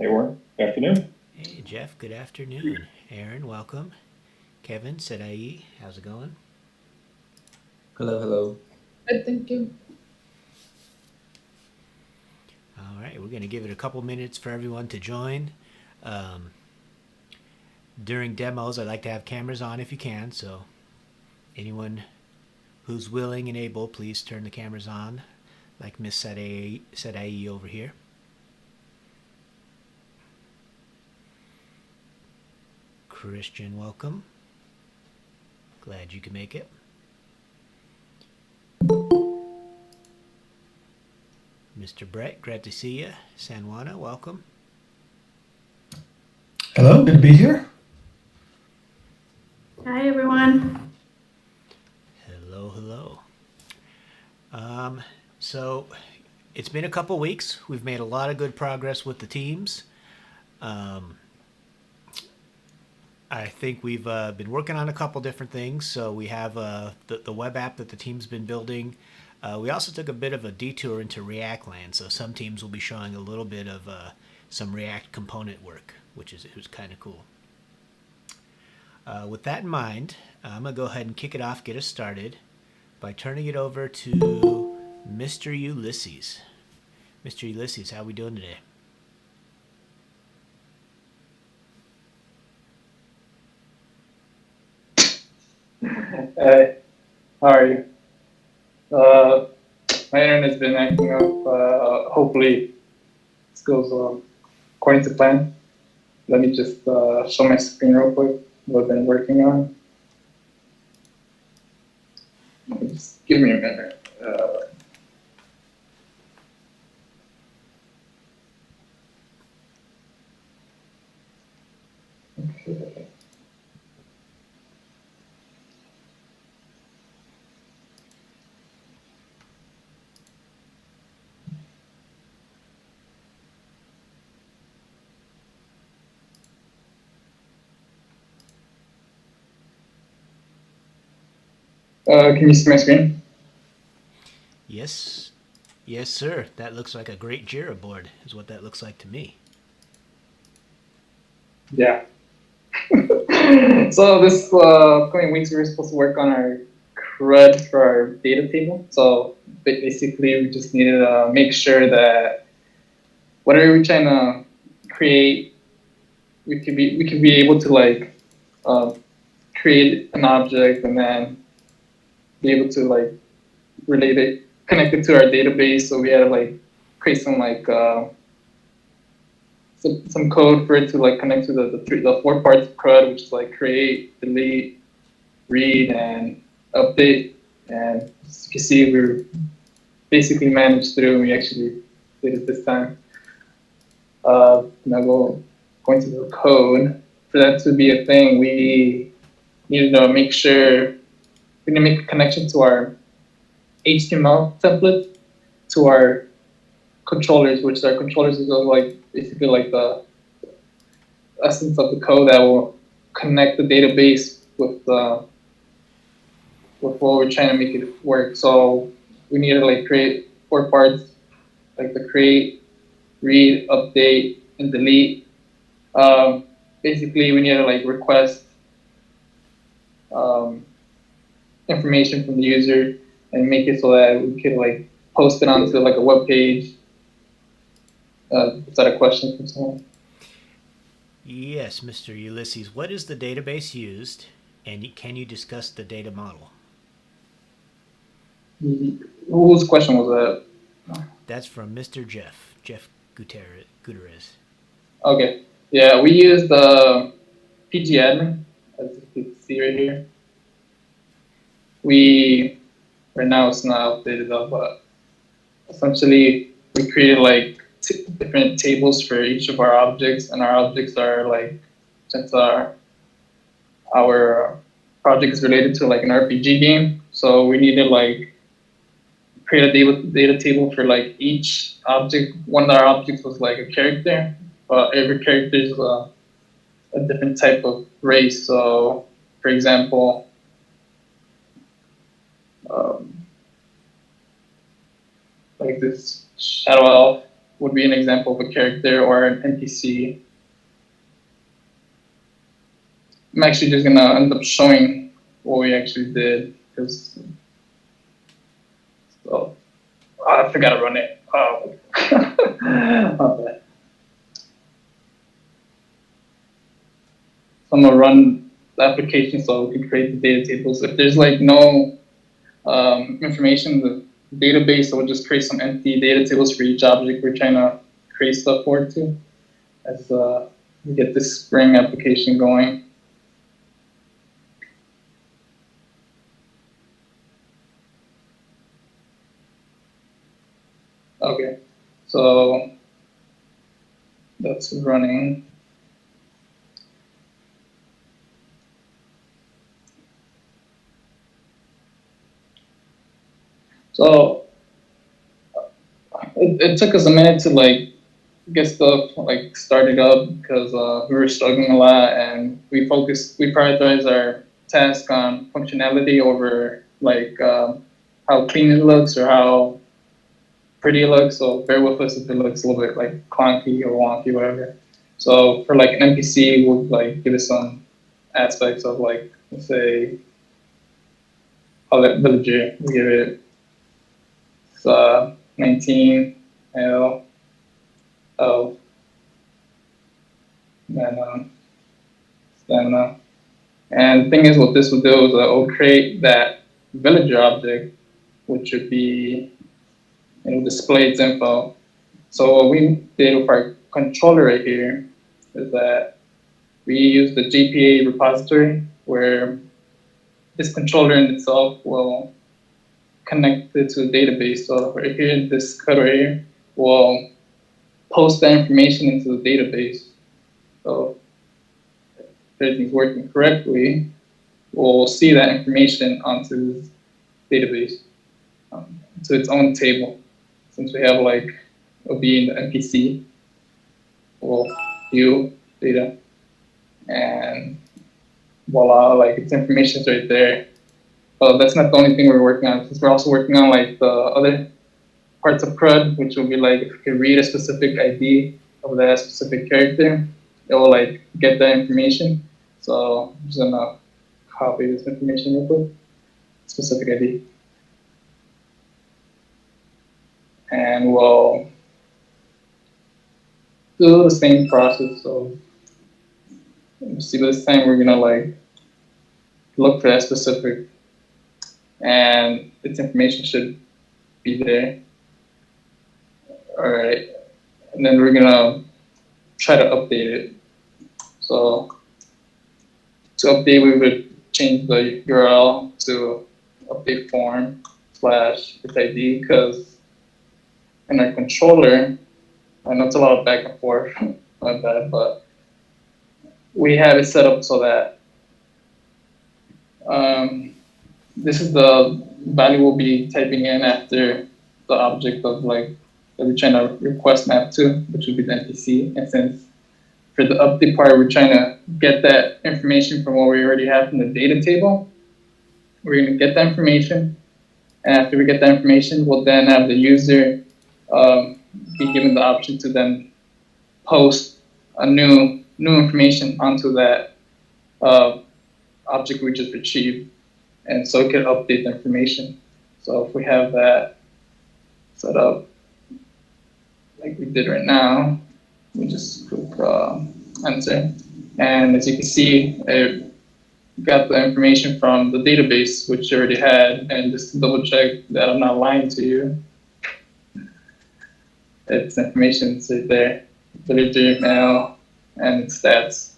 Hey, Warren. Good afternoon. Hey, Jeff, good afternoon. Aaron, welcome. Kevin, Sadai, how's it going? Hello, hello. Good, thank you. All right, we're going to give it a couple minutes for everyone to join. Um, During demos, I like to have cameras on if you can, so anyone who's willing and able, please turn the cameras on, like Miss Sadai over here. Christian, welcome. Glad you could make it. Mr. Brett, glad to see you. San Juana, welcome. Hello, good to be here. Hi, everyone. Hello, hello. Um, so it's been a couple weeks. We've made a lot of good progress with the teams. Um, I think we've been working on a couple different things. So we have the web app that the team's been building. We also took a bit of a detour into React land. So some teams will be showing a little bit of some React component work, which is it was kind of cool. With that in mind, I'm gonna go ahead and kick it off, get us started by turning it over to Mr. Ulysses. Mr. Ulysses, how we doing today? Hey, how are you? Uh, my internet's been acting up. Hopefully, this goes according to plan. Let me just show my screen real quick. What I've been working on. Just give me a minute. Okay. Can you see my screen? Yes, yes, sir. That looks like a great Jira board, is what that looks like to me. Yeah. So this coming weeks, we're supposed to work on our CRUD for our data table. So basically, we just needed to make sure that whatever we're trying to create, we could be able to like uh, create an object and then be able to like relate it, connect it to our database. So we had to like create some like some code for it to like connect to the four parts of CRUD, which is like create, delete, read, and update. And as you can see, we're basically managed through, and we actually did it this time. Now going to the code. For that to be a thing, we needed to make sure we need to make a connection to our HTML template to our controllers, which our controllers is like basically like the essence of the code that will connect the database with what we're trying to make it work. So we need to like create four parts, like the create, read, update, and delete. Um, Basically, we need to like request um, information from the user and make it so that we could like post it onto like a web page. Is that a question from someone? Yes, Mr. Ulysses, what is the database used, and can you discuss the data model? Whose question was that? That's from Mr. Jeff Gutierrez. Okay. Yeah, we use the PG admin, as you can see right here. We right now it's not updated up, but essentially we created like different tables for each of our objects, and our objects are like since our project is related to like an RPG game, so we needed like create a data table for like each object. One of our objects was like a character, but every character is a different type of race. So, for example, um, like this shadow elf. would be an example of a character or an NPC. I'm actually just gonna end up showing what we actually did because I forgot to run it. Oh. Okay. So I'm gonna run the application so we can create the data tables. If there's like no information in the database, so we'll just create some empty data tables for each object we're trying to create stuff for it to, as we get this Spring application going. Okay, so that's running. So it took us a minute to like get stuff like started up because we were struggling a lot, and we prioritized our task on functionality over like how clean it looks or how pretty it looks. So bear with us if it looks a little bit like clunky or wonky, whatever. So for like an NPC, we'll like give it some aspects of like, let's say, call it villager. We give it 19 L O stamina. And the thing is, what this will do is it will create that villager object, which would be, it will display its info. So what we did with our controller right here is that we use the JPA repository where this controller in itself will connect it to a database. So right here, this code right here will post that information into the database. So if everything's working correctly, we'll see that information onto the database, to its own table. Since we have like, it'll be in the NPC, we'll view data, and voila, like its information's right there. But that's not the only thing we're working on, because we're also working on like the other parts of CRUD, which will be like if you can read a specific ID of that specific character, it will like get that information. So I'm just gonna copy this information real quick, specific ID. And we'll do the same process. So let's see, this time we're gonna like look for that specific, and its information should be there. All right, and then we're gonna try to update it. So to update, we would change the URL to update form / its ID, because in our controller, I know it's a lot of back and forth, my bad, but we have it set up so that this is the value we'll be typing in after the object of like that we're trying to request map to, which would be the NPC. And since for the update part, we're trying to get that information from what we already have from the data table, we're going to get that information. And after we get that information, we'll then have the user be given the option to then post a new information onto that object we just retrieved, and so it can update the information. So if we have that set up like we did right now, we just click enter, and as you can see, it got the information from the database which you already had. And just to double check that I'm not lying to you, its information is right there, villager, male, and its stats.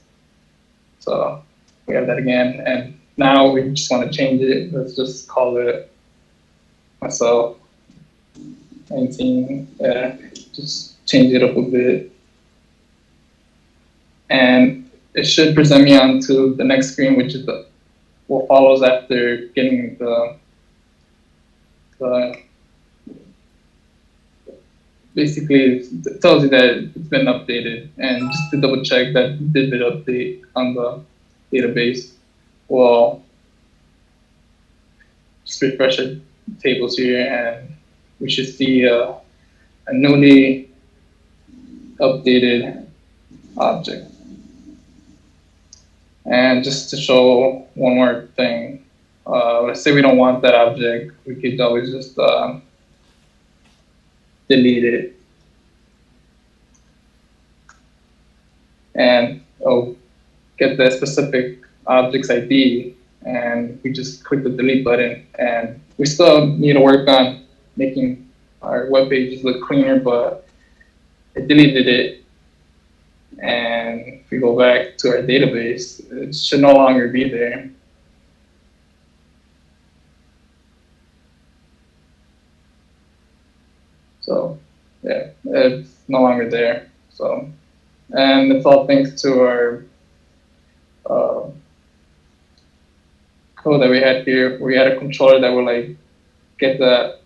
So we have that again, and now we just want to change it. Let's just call it myself 19. Just change it up a bit, and it should present me onto the next screen, which is what follows after getting the basically it tells you that it's been updated, and just to double check that it did update on the database, well, just refresh the tables here, and we should see a newly updated object. And just to show one more thing, let's say we don't want that object, we could always just delete it. And get the specific object's ID, and we just click the delete button. And we still need to work on making our web pages look cleaner, but it deleted it. And if we go back to our database, it should no longer be there. So yeah, it's no longer there. So, and it's all thanks to our code that we had here. We had a controller that would like get the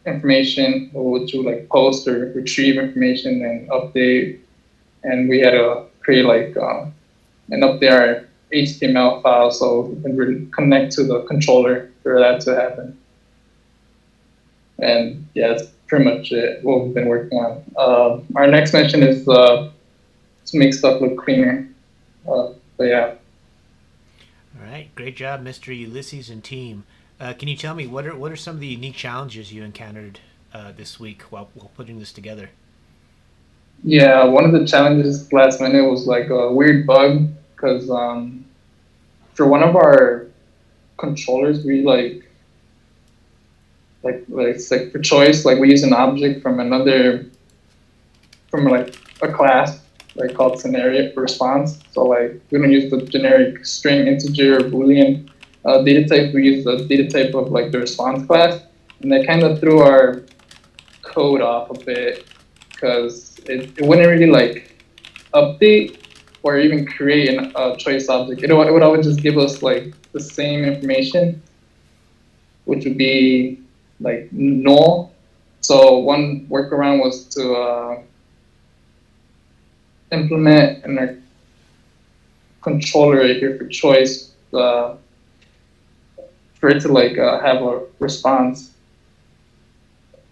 information, which would like post or retrieve information and update. And we had to create like and update our HTML file so we can really connect to the controller for that to happen. And yeah, that's pretty much it, what we've been working on. Our next mission is to make stuff look cleaner. But yeah. All right, great job, Mr. Ulysses and team. Can you tell me what are some of the unique challenges you encountered this week while putting this together? Yeah, one of the challenges last minute was like a weird bug because for one of our controllers, we like it's like for choice, like we use an object from like a class like called scenario for response. So like we don't use the generic string, integer, or Boolean data type. We use the data type of like the response class, and that kind of threw our code off a bit because it wouldn't really like update or even create a choice object. It would always just give us like the same information, which would be like null. So one workaround was to implement in our controller right here for choice for it to like have a response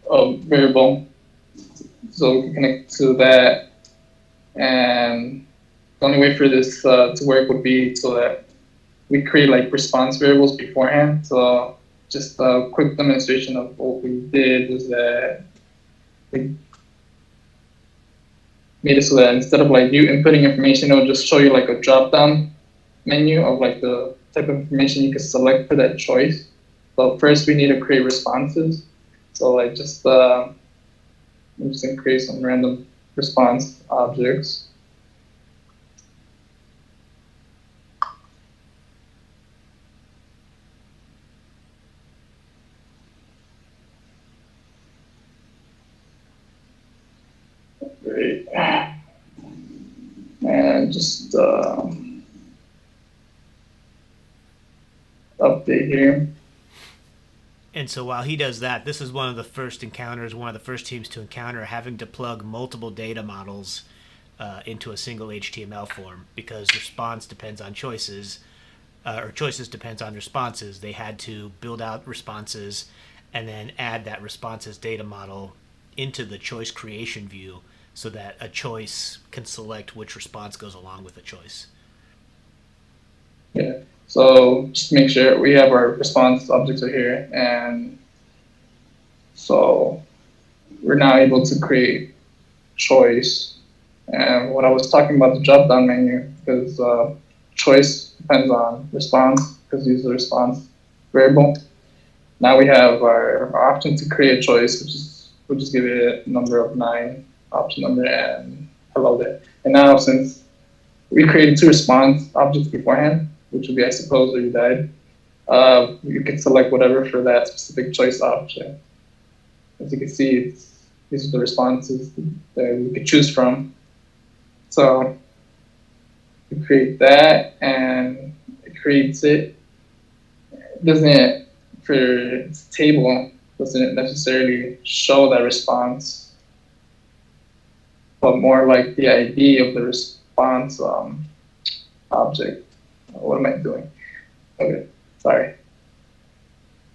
variable. So we can connect to that, and the only way for this to work would be so that we create like response variables beforehand. So just a quick demonstration of what we did was that we made it so that instead of like you inputting information, it will just show you like a drop-down menu of like the type of information you can select for that choice. But first we need to create responses. So like just I'm just gonna create some random response objects. Great. And just update here. And so while he does that, this is one of the first encounters, one of the first teams to encounter having to plug multiple data models into a single HTML form because response depends on choices, or choices depends on responses. They had to build out responses and then add that responses data model into the choice creation view so that a choice can select which response goes along with a choice. Yeah. So just make sure we have our response objects are here, and so we're now able to create choice. And what I was talking about the drop-down menu, because choice depends on response, because use the response variable. Now we have our option to create a choice, which is we'll just give it a number of 9, option number, and hello there. And now since we created 2 response objects beforehand, which would be I suppose or you died, you can select whatever for that specific choice object. As you can see, these are the responses that we could choose from. So we create that, and it creates it. Doesn't for its table doesn't necessarily show that response, but more like the ID of the response object. What am I doing? Okay, sorry.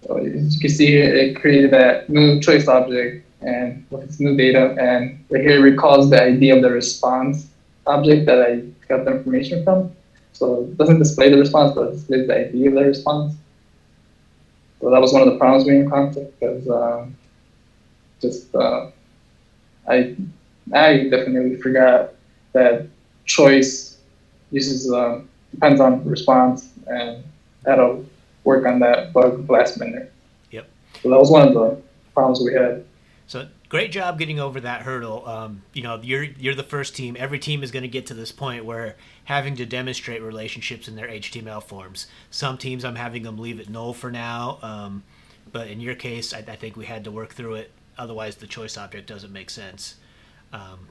So as you can see here, it created that new choice object, and with its new data. And right here recalls the ID of the response object that I got the information from. So it doesn't display the response, but it displays the ID of the response. So that was one of the problems we encountered because just I definitely forgot that choice uses depends on response, and had to work on that bug last minute. Yep. So that was one of the problems we had. So great job getting over that hurdle. You're the first team. Every team is going to get to this point where having to demonstrate relationships in their HTML forms. Some teams I'm having them leave it null for now, but in your case, I think we had to work through it. Otherwise, the choice object doesn't make sense.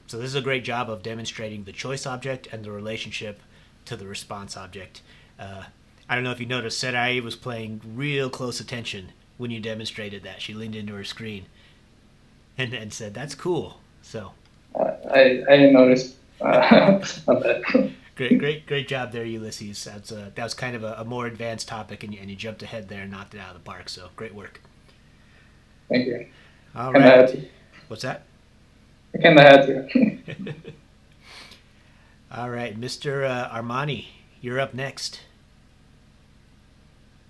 So this is a great job of demonstrating the choice object and the relationship to the response object. I don't know if you noticed, Sarai was paying real close attention when you demonstrated that. She leaned into her screen and said, "That's cool." So I didn't notice that. great job there, Ulysses. That was kind of a more advanced topic, and you jumped ahead there and knocked it out of the park. So great work. Thank you. All Kinda had right. to. What's that? I kind of had to. All right, Mr. Armani, you're up next.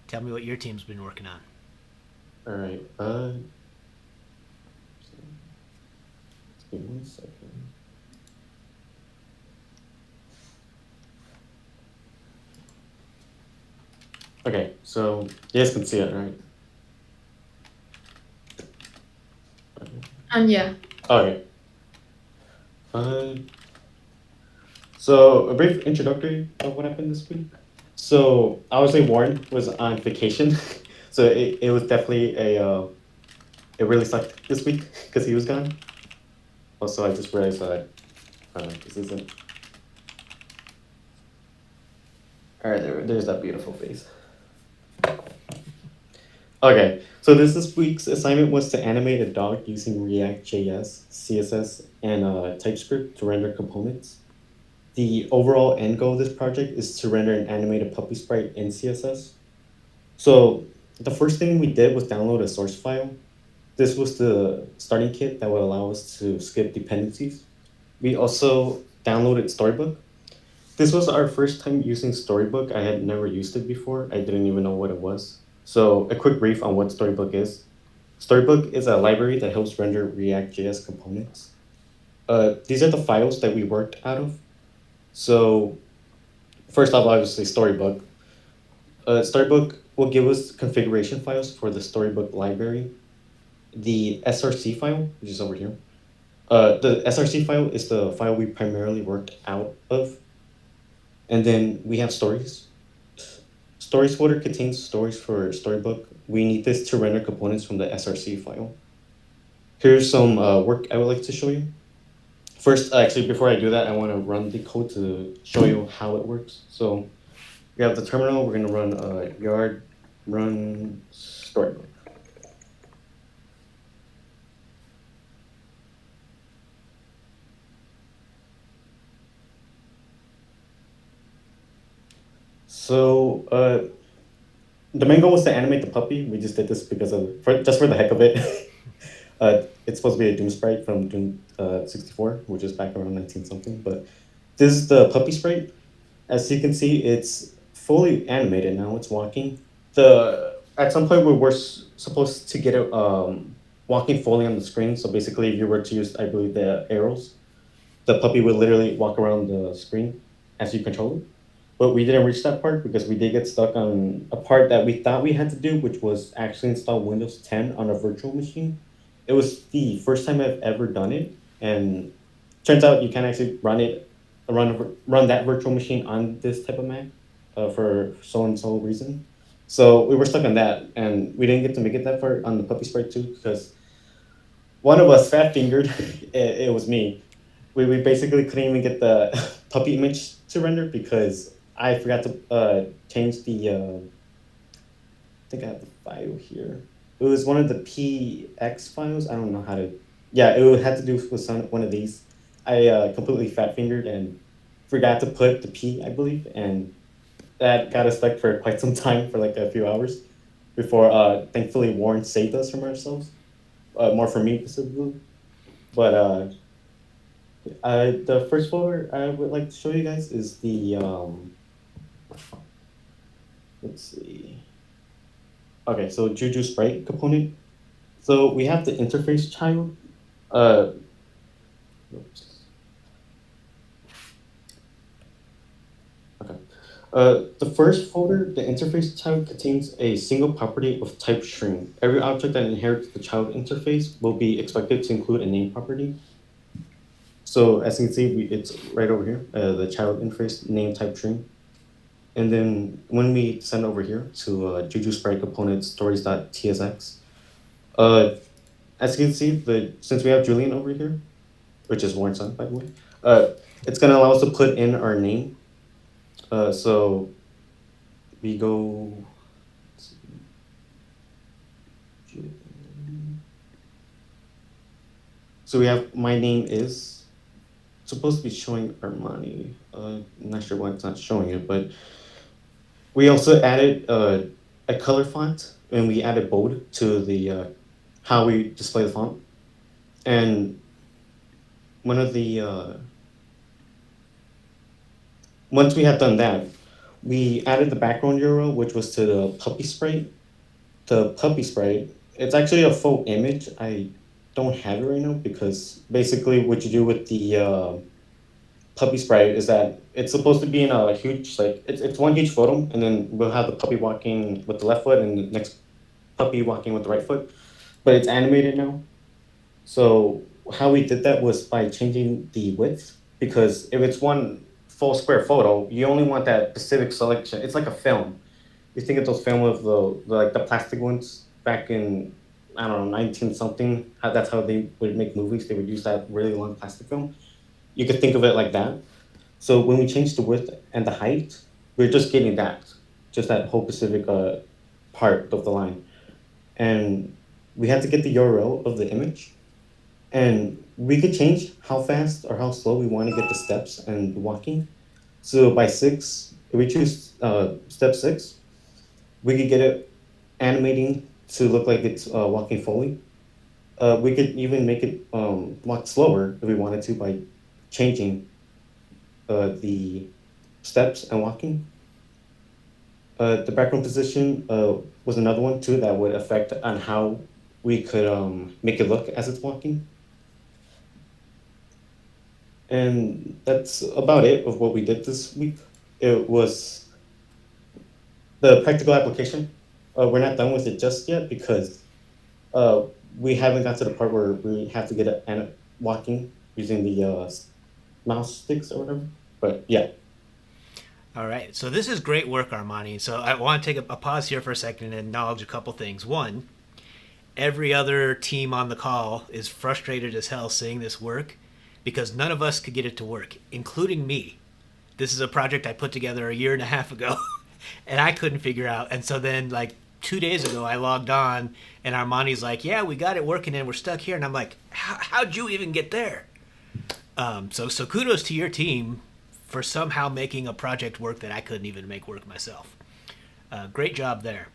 Tell me what your team's been working on. All right. Give me 1 second. Okay, so you guys can see it, right? Yeah. Okay. So a brief introductory of what happened this week. So obviously Warren was on vacation, so it was definitely it really sucked this week because he was gone. Also, I just realized that this isn't. All right, there's that beautiful face. Okay, so this week's assignment was to animate a dog using React.js, CSS, and TypeScript to render components. The overall end goal of this project is to render an animated puppy sprite in CSS. So the first thing we did was download a source file. This was the starting kit that would allow us to skip dependencies. We also downloaded Storybook. This was our first time using Storybook. I had never used it before. I didn't even know what it was. So a quick brief on what Storybook is. Storybook is a library that helps render React.js components. These are the files that we worked out of. So first off, obviously Storybook. Storybook will give us configuration files for the Storybook library. The SRC file, which is over here. The SRC file is the file we primarily worked out of. And then we have stories. Stories folder contains stories for Storybook. We need this to render components from the SRC file. Here's some work I would like to show you. First, actually, before I do that, I want to run the code to show you how it works. So we have the terminal. We're going to run yard run Storybook. So the main goal was to animate the puppy. We just did this because just for the heck of it. It's supposed to be a Doom sprite from Doom 64, which is back around 19 something. But this is the puppy sprite. As you can see, it's fully animated now. It's walking. At some point we were supposed to get it walking fully on the screen. So basically, if you were to use, I believe, the arrows, the puppy would literally walk around the screen as you control it. But we didn't reach that part because we did get stuck on a part that we thought we had to do, which was actually install Windows 10 on a virtual machine. It was the first time I've ever done it, and turns out you can actually run that virtual machine on this type of Mac for so and so reason. So we were stuck on that, and we didn't get to make it that far on the puppy sprite too because one of us fat fingered. It was me. We basically couldn't even get the puppy image to render because I forgot to change the. I think I have the file here. It was one of the PX files. I don't know how to. Yeah, it had to do with one of these. I completely fat fingered and forgot to put the P, I believe, and that got us stuck for quite some time, for like a few hours, before thankfully Warren saved us from ourselves. more for me specifically. But the first folder I would like to show you guys is the let's see. Okay, so Juju Sprite component. So we have the interface child. Uh, oops. Okay. The first folder, the interface child, contains a single property of type string. Every object that inherits the child interface will be expected to include a name property. So as you can see, it's right over here, the child interface name type string. And then when we send over here to Juju Sprite component stories.tsx, as you can see, since we have Julian over here, which is Warren's son, by the way, it's going to allow us to put in our name. So we go. So we have my name is supposed to be showing Armani. I'm not sure why it's not showing it, but we also added a color font and we added bold to the how we display the font. And one of the once we had done that, we added the background URL, which was to the puppy sprite. The puppy sprite, it's actually a faux image. I don't have it right now because basically what you do with the puppy sprite is that it's supposed to be in a huge, like, it's one huge photo, and then we'll have the puppy walking with the left foot and the next puppy walking with the right foot, but it's animated now. So how we did that was by changing the width, because if it's one full square photo, you only want that specific selection. It's like a film. You think of those film of like the plastic ones back in, I don't know, 19 something. That's how they would make movies. They would use that really long plastic film. You could think of it like that. So when we changed the width and the height, we're just getting that, just that whole specific part of the line. And we had to get the URL of the image, and we could change how fast or how slow we want to get the steps and walking. So by 6, if we choose step 6, we could get it animating to look like it's walking fully. We could even make it walk slower if we wanted to by changing the steps and walking. The background position was another one too that would affect on how we could make it look as it's walking. And that's about it of what we did this week. It was the practical application. We're not done with it just yet because we haven't got to the part where we have to get it walking using the mouse sticks or whatever. But yeah. All right. So this is great work, Armani. So I want to take a pause here for a second and acknowledge a couple things. One, every other team on the call is frustrated as hell seeing this work because none of us could get it to work, including me. This is a project I put together a year and a half ago, and I couldn't figure out. And so then, like 2 days ago, I logged on, and Armani's like, "Yeah, we got it working, and we're stuck here." And I'm like, "How'd you even get there?" So kudos to your team for somehow making a project work that I couldn't even make work myself. Great job there.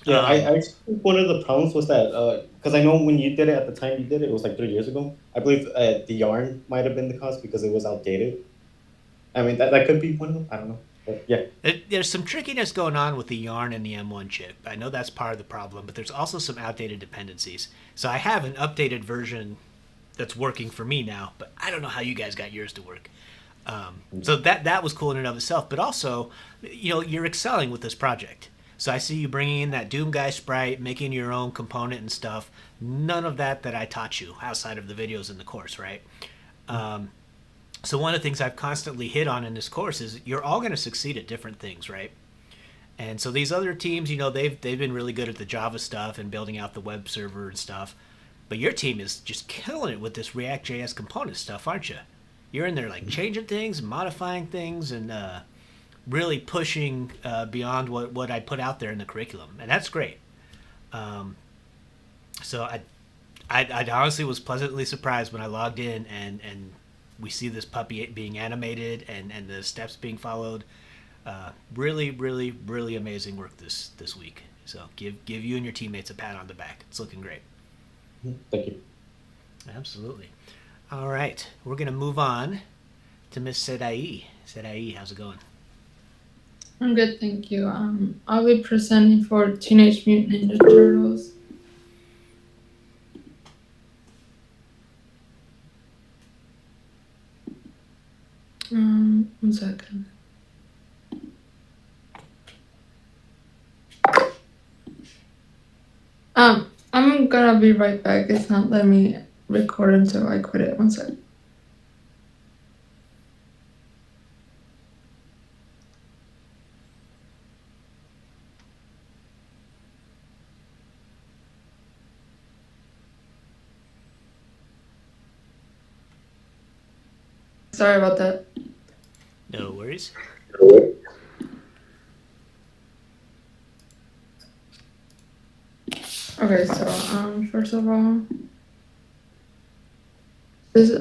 Yeah, I think one of the problems was that because I know when you did it at the time you did it, it was like 3 years ago. I believe the yarn might have been the cause because it was outdated. I mean, that could be one of them. I don't know. But yeah. There's some trickiness going on with the yarn and the M1 chip. I know that's part of the problem, but there's also some outdated dependencies. So I have an updated version that's working for me now, but I don't know how you guys got yours to work. So that was cool in and of itself. But also, you're excelling with this project. So I see you bringing in that Doom Guy sprite, making your own component and stuff. None of that I taught you outside of the videos in the course, right? So one of the things I've constantly hit on in this course is you're all going to succeed at different things, right? And so these other teams, they've been really good at the Java stuff and building out the web server and stuff. But your team is just killing it with this React.js component stuff, aren't you? You're in there like changing things, modifying things, and really pushing beyond what I put out there in the curriculum, and that's great. So I honestly was pleasantly surprised when I logged in and we see this puppy being animated and the steps being followed. Really, really, really amazing work this week. So give you and your teammates a pat on the back. It's looking great. Thank you. Absolutely. All right, we're gonna move on to Miss Sedai. Sedai, how's it going? I'm good, thank you. I'll be presenting for Teenage Mutant Ninja Turtles. One second. I'm gonna be right back. It's not letting me record until I quit it. One second. Sorry about that. No worries. Okay, so first of all, this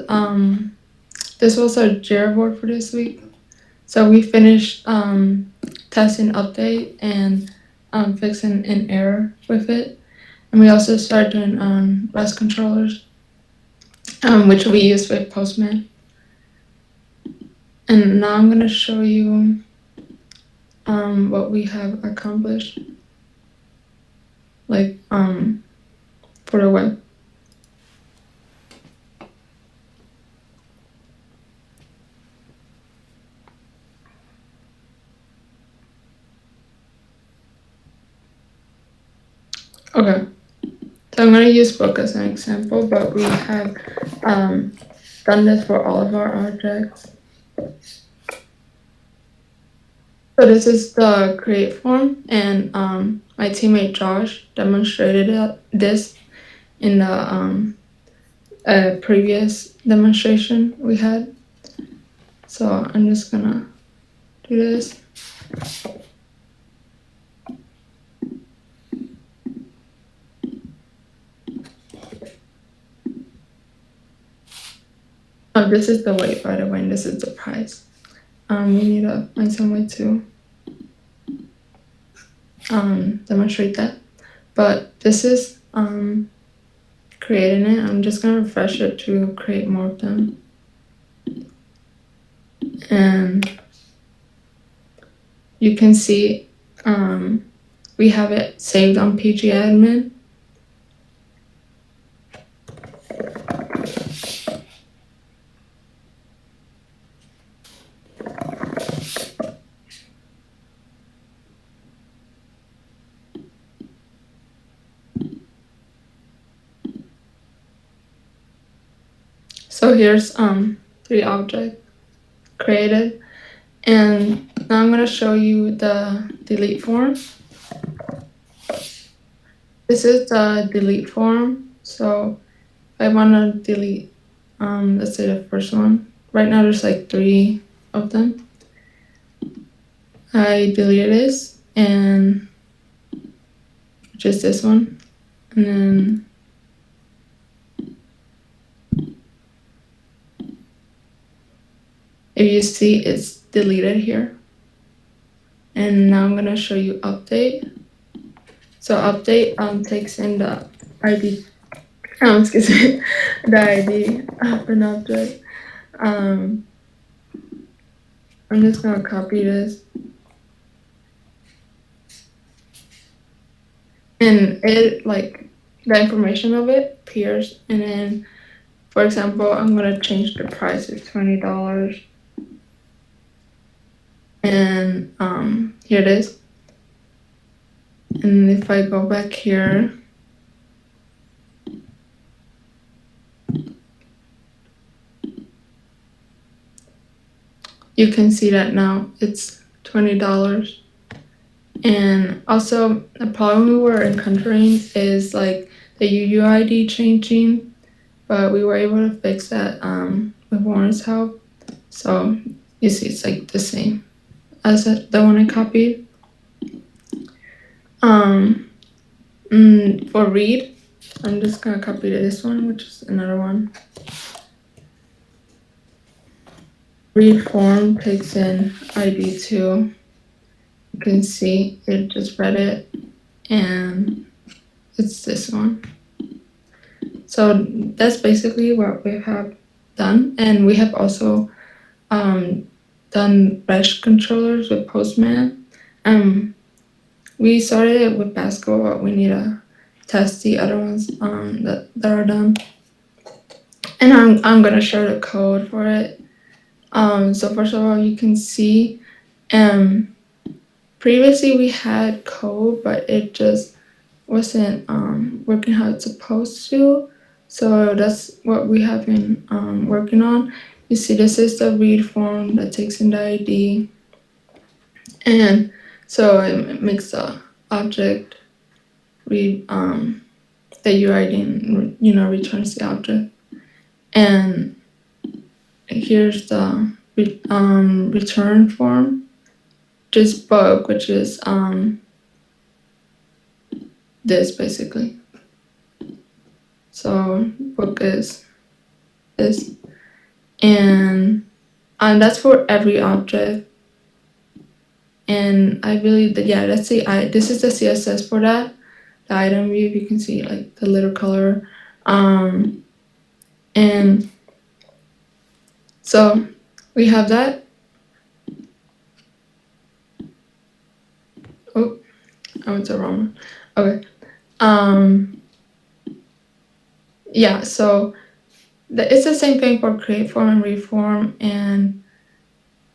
was our JIRA board for this week. So we finished testing update and fixing an error with it, and we also started doing REST controllers, which we use with Postman. And now I'm gonna show you what we have accomplished, like for the web. Okay, so I'm going to use book as an example, but we have done this for all of our objects. So this is the create form, and my teammate Josh demonstrated this in the previous demonstration we had. So I'm just gonna do this. Oh, this is the weight, by the way, and this is the price. We need to find some way to demonstrate that. But this is creating it. I'm just gonna refresh it to create more of them. And you can see we have it saved on PG admin. So here's 3 objects created, and now I'm going to show you the delete form. This is the delete form. So if I want to delete, let's say the first one. Right now there's like 3 of them. I deleted this, and just this one, and then if you see, it's deleted here. And now I'm going to show you update. So update takes in the ID, excuse me, the ID of an object. I'm just going to copy this. And it, like, the information of it appears. And then, for example, I'm going to change the price to $20. And here it is. And if I go back here, you can see that now it's $20. And also, the problem we were encountering is like the UUID changing, but we were able to fix that with Warren's help. So you see, it's like the same as the one I copied. For read, I'm just gonna copy this one, which is another one. Read form takes in ID 2. You can see it just read it, and it's this one. So that's basically what we have done, and we have also done Bash controllers with Postman. We started it with Pascal, but we need to test the other ones that are done. And I'm gonna share the code for it. So first of all, you can see, previously we had code, but it just wasn't working how it's supposed to. So that's what we have been working on. You see, this is the read form that takes in the ID, and so it makes the object read the UID and returns the object. And here's the return form, just book, which is this basically. So book is this, and that's for every object. And I believe that let's see, this is the CSS for that. The item view, you can see like the little color, and so we have that. Oh, I went to the wrong one. Okay. Yeah, so it's the same thing for create form and reform and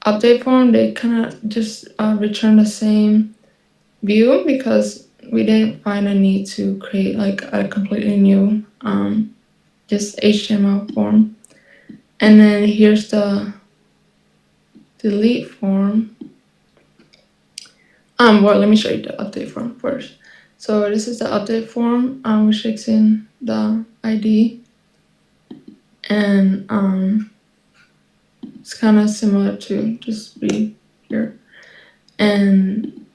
update form. They kind of just return the same view because we didn't find a need to create like a completely new just HTML form. And then here's the delete form. Well, let me show you the update form first. So this is the update form, which takes in the ID, and it's kind of similar to just read here, and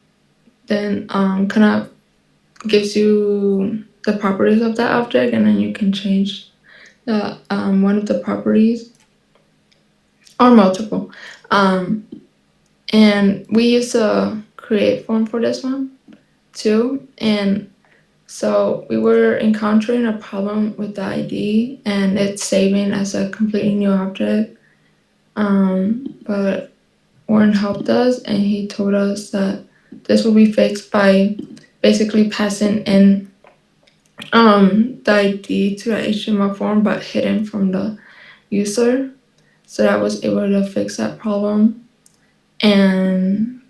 then kind of gives you the properties of that object, and then you can change the one of the properties or multiple. And we use a create form for this one too, and so we were encountering a problem with the ID and it's saving as a completely new object, but Warren helped us and he told us that this will be fixed by basically passing in the ID to the HTML form but hidden from the user. So that was able to fix that problem. And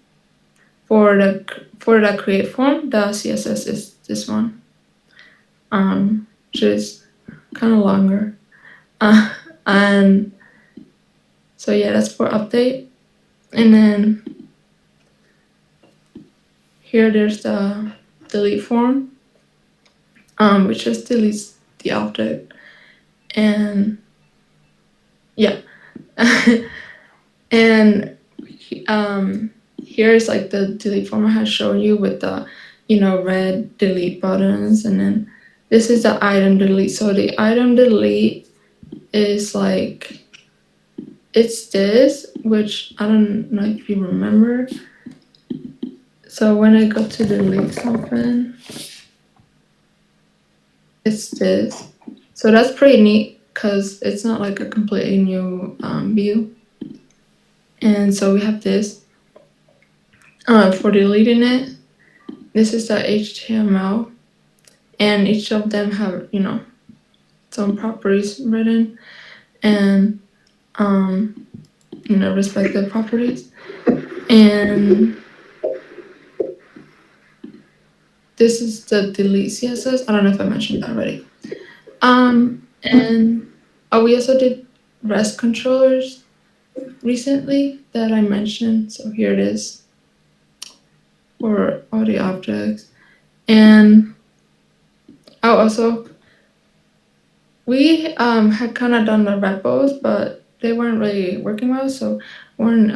for the create form, the CSS is this one, which is kind of longer. And so yeah, that's for update. And then here there's the delete form, which just deletes the object. And yeah. And here's like the delete form I had shown you with the red delete buttons, and then this is the item delete. So the item delete is like, it's this, which I don't know if you remember. So when I go to delete something, it's this. So that's pretty neat because it's not like a completely new view. And so we have this. For deleting it, this is the HTML, and each of them have some properties written, and respective properties. And this is the delete CSS. I don't know if I mentioned that already. And we also did REST controllers recently that I mentioned. So here it is for all the objects. And also we had kind of done the repos, but they weren't really working well. So Warren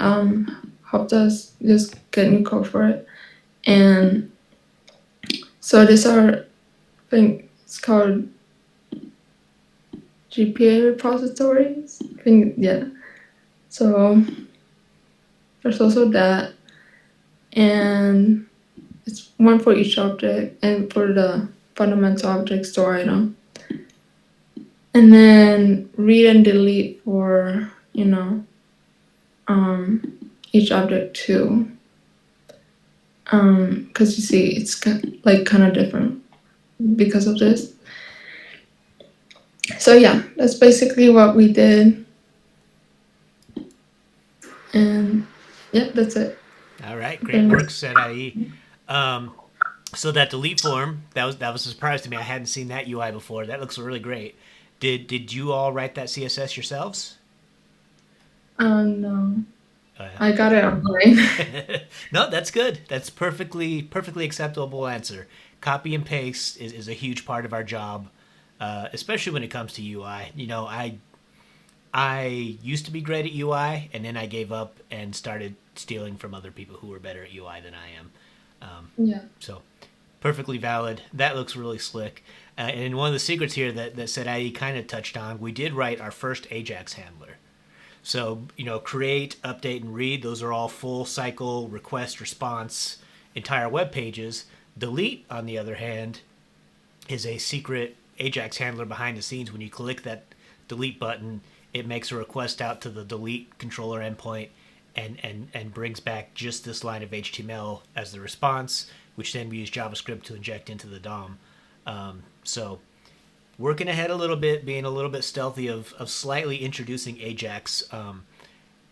helped us just get new code for it. And so these are, I think it's called GPA repositories. I think, yeah. So there's also that, and it's one for each object and for the fundamental object store item. and then read and delete for, each object too. Because you see, it's kind of different because of this. So yeah, that's basically what we did. And yeah, that's it. All right, great work, Seneca. So that delete form, that was a surprise to me. I hadn't seen that UI before. That looks really great. Did you all write that CSS yourselves? No. I got it online. No, that's good. That's perfectly acceptable answer. Copy and paste is a huge part of our job, especially when it comes to UI. I used to be great at UI, and then I gave up and started stealing from other people who were better at UI than I am. Yeah. So perfectly valid. That looks really slick. And one of the secrets here that Sadai kind of touched on, we did write our first Ajax handler. So, create, update, and read, those are all full cycle request response entire web pages. Delete, on the other hand, is a secret Ajax handler behind the scenes. When you click that delete button, it makes a request out to the delete controller endpoint and brings back just this line of HTML as the response, which then we use JavaScript to inject into the DOM. So working ahead a little bit, being a little bit stealthy of slightly introducing Ajax,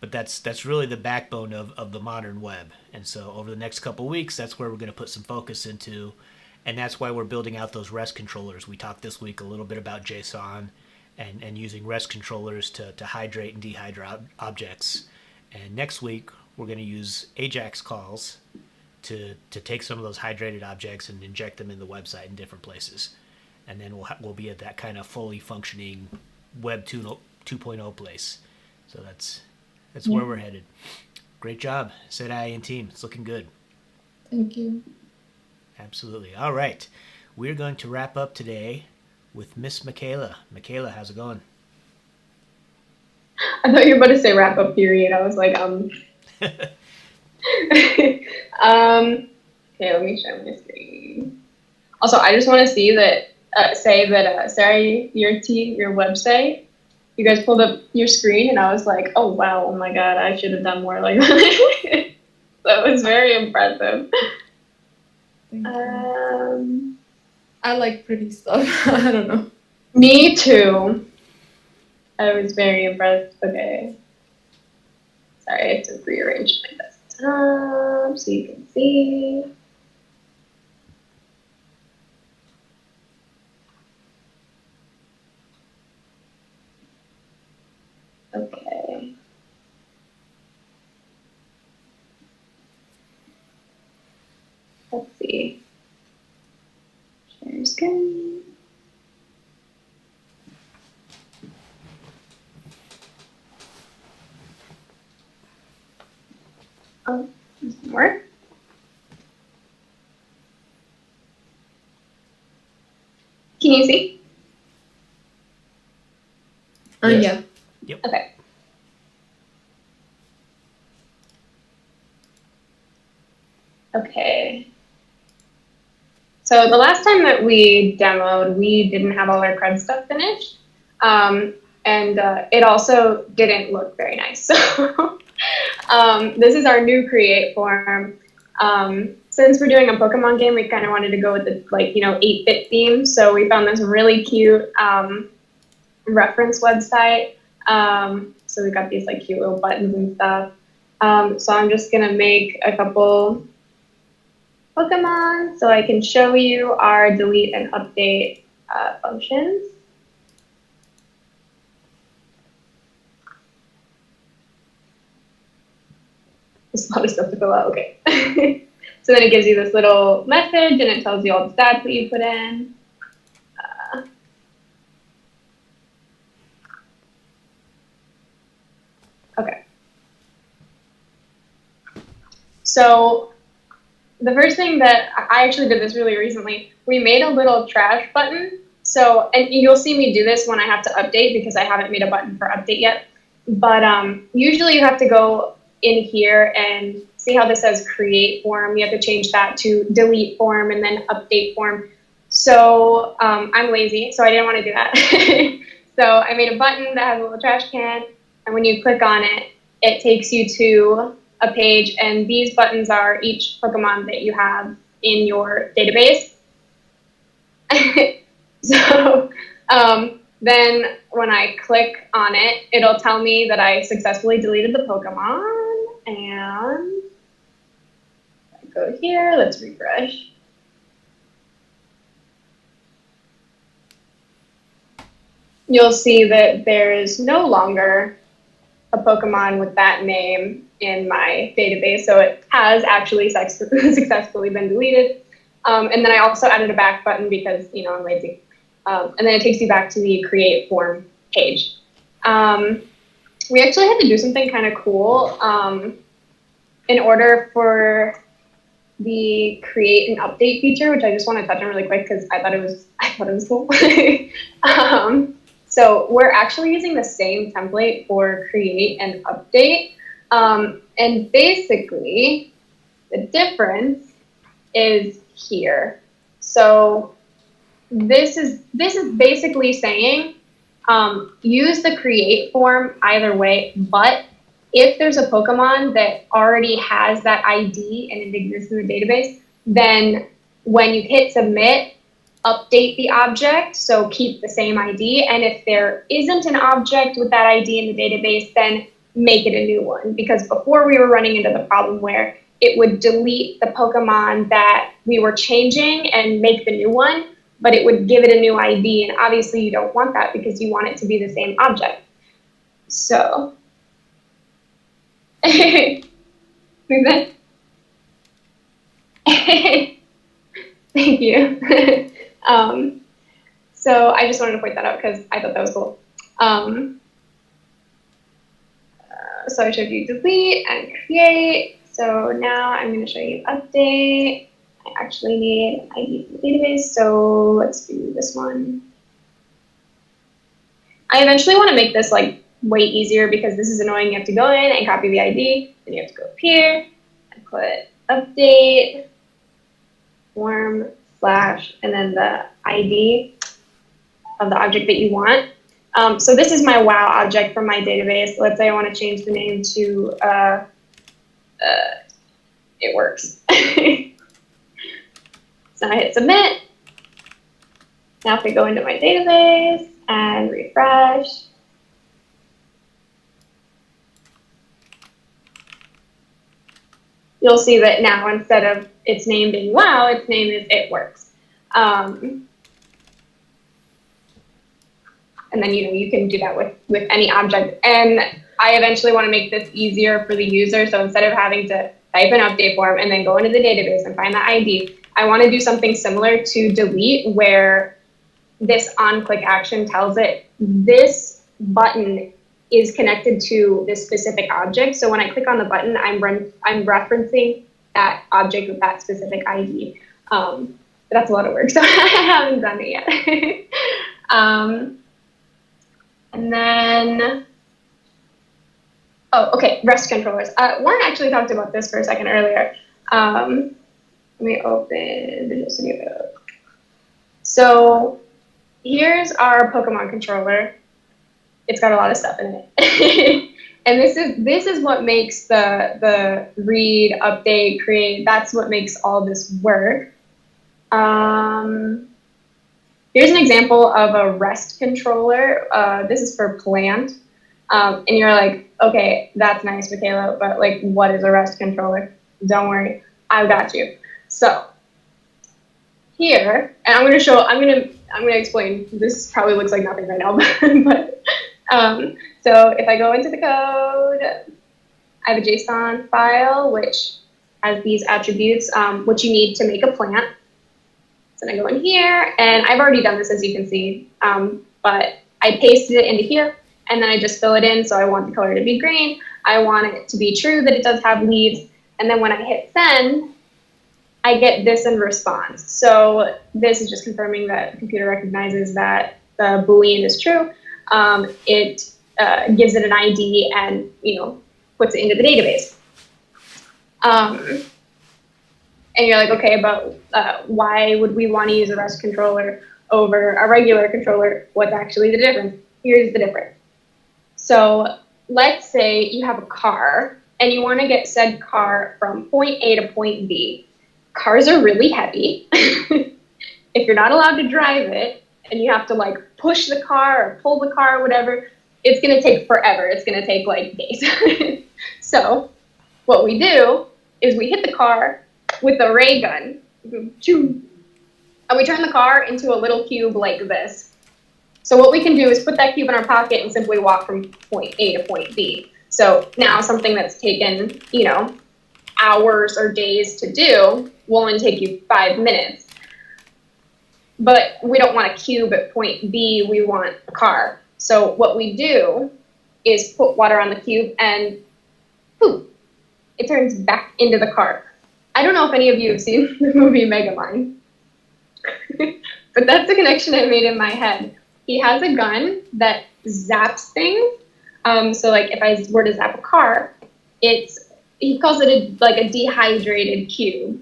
but that's really the backbone of the modern web. And so over the next couple of weeks, that's where we're going to put some focus into, and that's why we're building out those REST controllers. We talked this week a little bit about JSON and using REST controllers to hydrate and dehydrate objects. And next week, we're going to use Ajax calls to take some of those hydrated objects and inject them in the website in different places. And then we'll be at that kind of fully functioning Web 2.0 place. So that's where we're headed. Great job, Sedai and team. It's looking good. Thank you. Absolutely. All right. We're going to wrap up today with Miss Michaela. Michaela, how's it going? I thought you were about to say wrap up period. I was like, Okay, let me share my screen. Also, I just want to say that Sarah, your website, you guys pulled up your screen, and I was like, oh wow, oh my god, I should have done more like that. That was very impressive. I like pretty stuff. I don't know. Me too. I was very impressed. Okay. Sorry, I have to rearrange my desktop so you can see. Okay. Let's see. Share screen. Oh, this doesn't work. Can you see? Yeah. Yep. Okay. Okay. So the last time that we demoed, we didn't have all our CRUD stuff finished. And it also didn't look very nice. So this is our new create form. Since we're doing a Pokemon game, we kind of wanted to go with the 8-bit theme. So we found this really cute reference website. So we got these cute little buttons and stuff. So I'm just gonna make a couple Pokemon so I can show you our delete and update functions. There's a lot of stuff to fill out, okay. So then it gives you this little message and it tells you all the stats that you put in. Okay. So the first thing that I actually did this really recently, we made a little trash button. So, and you'll see me do this when I have to update because I haven't made a button for update yet. But usually you have to go in here and see how this says create form. You have to change that to delete form and then update form. So I'm lazy, so I didn't want to do that. So I made a button that has a little trash can, and when you click on it, it takes you to a page, and these buttons are each Pokemon that you have in your database. So then when I click on it, it'll tell me that I successfully deleted the Pokemon, and I go here, let's refresh. You'll see that there is no longer a Pokemon with that name in my database, so it has actually successfully been deleted. And then I also added a back button because, you know, I'm lazy. And then it takes you back to the create form page. We actually had to do something kind of cool in order for the create and update feature, which I just want to touch on really quick because I thought it was cool. So we're actually using the same template for create and update. And basically, the difference is here. So this is basically saying use the create form either way, but if there's a Pokemon that already has that ID and it exists in the database, then when you hit submit, update the object, so keep the same ID. And if there isn't an object with that ID in the database, then make it a new one. Because before we were running into the problem where it would delete the Pokemon that we were changing and make the new one, but it would give it a new ID. And obviously you don't want that because you want it to be the same object. So, thank you. So I just wanted to point that out because I thought that was cool. So I showed you delete and create. So now I'm going to show you update. I actually need an ID for the database, so let's do this one. I eventually want to make this like way easier because this is annoying. You have to go in and copy the ID, then you have to go up here and put update form / and then the ID of the object that you want. So this is my WoW object from my database. Let's say I want to change the name to it works. So I hit submit. Now if we go into my database and refresh, you'll see that now instead of its name being WoW, its name is it works. And then you can do that with any object. And I eventually want to make this easier for the user. So instead of having to type an update form and then go into the database and find the ID, I want to do something similar to delete, where this on-click action tells it this button is connected to this specific object. So when I click on the button, I'm referencing that object with that specific ID. But that's a lot of work, so I haven't done it yet. And then, oh, okay, REST controllers. Warren actually talked about this for a second earlier. Let me open Visual Studio. So here's our Pokemon controller. It's got a lot of stuff in it. And this is what makes the read, update, create, that's what makes all this work. Here's an example of a REST controller. This is for plant. And you're like, okay, that's nice, Michaela, but like, what is a REST controller? Don't worry, I've got you. So here, and I'm gonna explain. This probably looks like nothing right now, but so if I go into the code, I have a JSON file which has these attributes, which you need to make a plant. So then I go in here, and I've already done this, as you can see, but I pasted it into here, and then I just fill it in. So I want the color to be green. I want it to be true that it does have leaves. And then when I hit send, I get this in response. So this is just confirming that the computer recognizes that the Boolean is true. It gives it an ID and puts it into the database. And you're like, okay, but why would we want to use a REST controller over a regular controller? What's actually the difference? Here's the difference. So let's say you have a car and you want to get said car from point A to point B. Cars are really heavy. If you're not allowed to drive it and you have to like push the car or pull the car or whatever, it's going to take forever. It's going to take like days. So what we do is we hit the car with a ray gun, and we turn the car into a little cube like this. So what we can do is put that cube in our pocket and simply walk from point A to point B. So now something that's taken, hours or days to do will only take you 5 minutes. But we don't want a cube at point B, we want a car. So what we do is put water on the cube and poof, it turns back into the car. I don't know if any of you have seen the movie Megamind, but that's the connection I made in my head. He has a gun that zaps things. So like if I were to zap a car, he calls it like a dehydrated cube.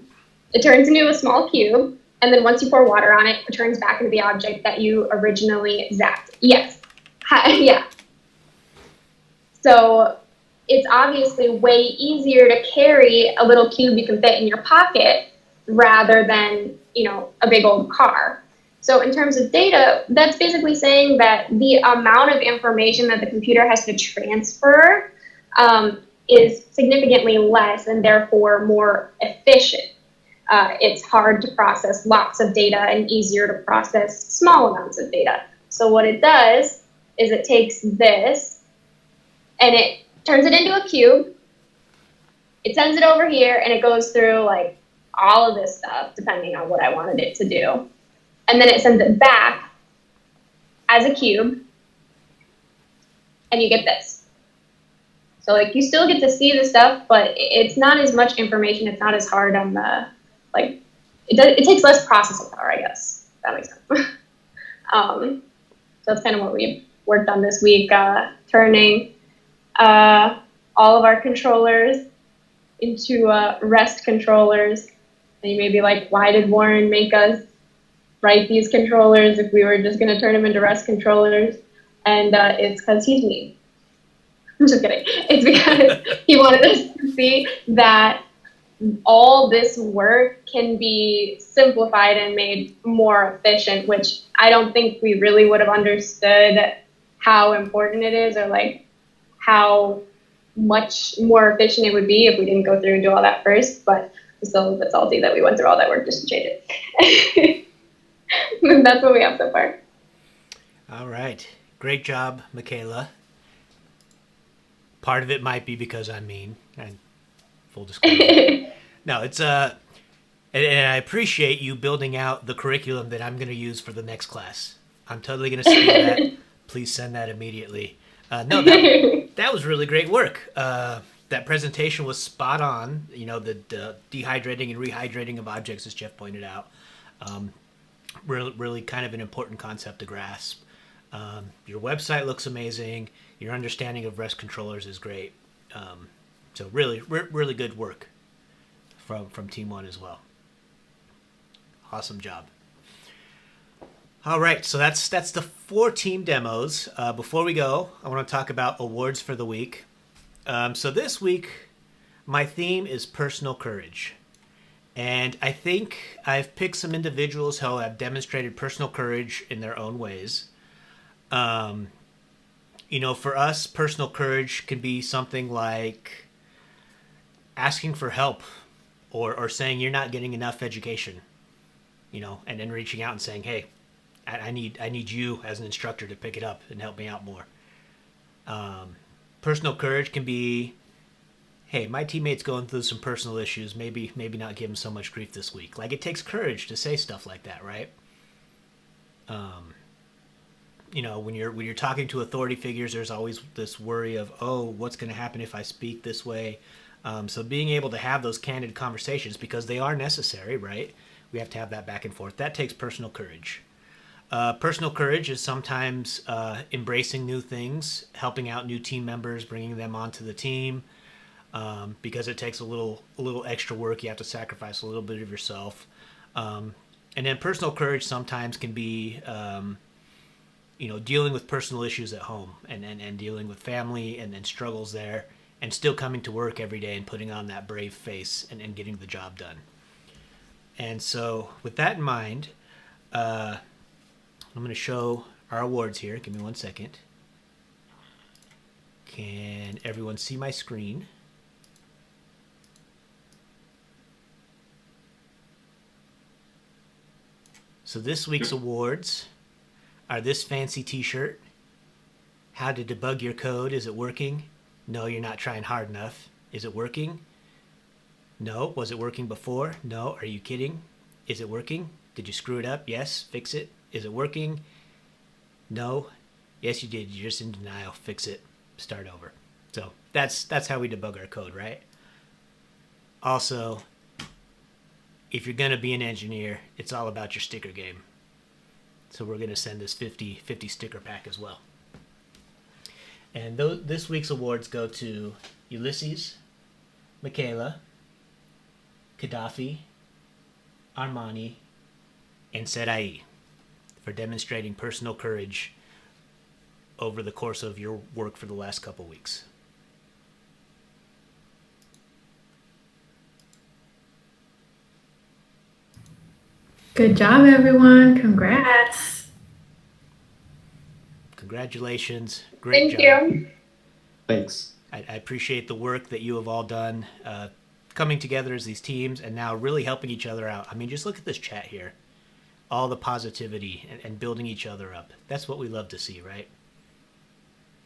It turns into a small cube, and then once you pour water on it, it turns back into the object that you originally zapped. Yes. Yeah. So it's obviously way easier to carry a little cube you can fit in your pocket rather than, a big old car. So in terms of data, that's basically saying that the amount of information that the computer has to transfer is significantly less and therefore more efficient. It's hard to process lots of data and easier to process small amounts of data. So what it does is it takes this and it turns it into a cube. It sends it over here and it goes through like all of this stuff depending on what I wanted it to do. And then it sends it back as a cube and you get this. So like you still get to see the stuff, but it's not as much information. It's not as hard on the, it takes less processing power, I guess. If that makes sense. So that's kind of what we worked on this week, turning all of our controllers into REST controllers. And you may be like, why did Warren make us write these controllers if we were just going to turn them into REST controllers? And it's because he's mean. I'm just kidding. It's because he wanted us to see that all this work can be simplified and made more efficient, which I don't think we really would have understood how important it is or like how much more efficient it would be if we didn't go through and do all that first. But still, that's salty that we went through all that work just to change it. That's what we have so far. All right. Great job, Michaela. Part of it might be because I'm mean, and full disclosure. No, it's and I appreciate you building out the curriculum that I'm going to use for the next class. I'm totally going to steal that. Please send that immediately. No, that was really great work. That presentation was spot on. The dehydrating and rehydrating of objects, as Jeff pointed out. Really kind of an important concept to grasp. Your website looks amazing. Your understanding of REST controllers is great. So really good work from Team 1 as well. Awesome job. All right, so that's the 4 team demos. Before we go, I want to talk about awards for the week. So this week, my theme is personal courage. And I think I've picked some individuals who have demonstrated personal courage in their own ways. For us, personal courage can be something like asking for help or saying you're not getting enough education, and then reaching out and saying, hey, I need you as an instructor to pick it up and help me out more. Personal courage can be, hey, my teammate's going through some personal issues. Maybe not give him so much grief this week. Like, it takes courage to say stuff like that, right? When you're talking to authority figures, there's always this worry of, oh, what's going to happen if I speak this way? So being able to have those candid conversations, because they are necessary, right? We have to have that back and forth. That takes personal courage. Personal courage is sometimes embracing new things, helping out new team members, bringing them onto the team, because it takes a little extra work. You have to sacrifice a little bit of yourself. And then personal courage sometimes can be dealing with personal issues at home and dealing with family and struggles there, and still coming to work every day and putting on that brave face and getting the job done. And so with that in mind, I'm going to show our awards here. Give me 1 second. Can everyone see my screen? So this week's awards are this fancy t-shirt. How to debug your code. Is it working? No, you're not trying hard enough. Is it working? No. Was it working before? No. Are you kidding? Is it working? Did you screw it up? Yes. Fix it. Is it working? No. Yes, you did. You're just in denial. Fix it. Start over. So that's how we debug our code, right? Also, if you're going to be an engineer, it's all about your sticker game. So we're going to send this 50 sticker pack as well. And this week's awards go to Ulysses, Michaela, Gaddafi, Armani, and Serai for demonstrating personal courage over the course of your work for the last couple weeks. Good job, everyone. Congrats. Congratulations. Great job. Thank you. Thanks. I appreciate the work that you have all done, coming together as these teams and now really helping each other out. I mean, just look at this chat here. All the positivity and building each other up. That's what we love to see, right?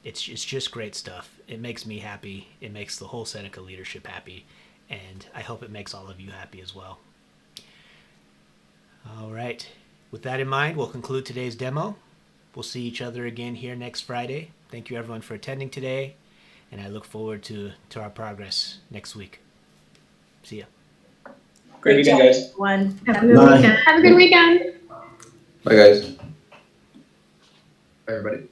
It's just great stuff. It makes me happy. It makes the whole Seneca leadership happy. And I hope it makes all of you happy as well. All right. With that in mind, we'll conclude today's demo. We'll see each other again here next Friday. Thank you, everyone, for attending today. And I look forward to our progress next week. See ya. Great weekend, guys. One. Have a good Bye. weekend. Have a good weekend. Bye, guys. Bye, everybody.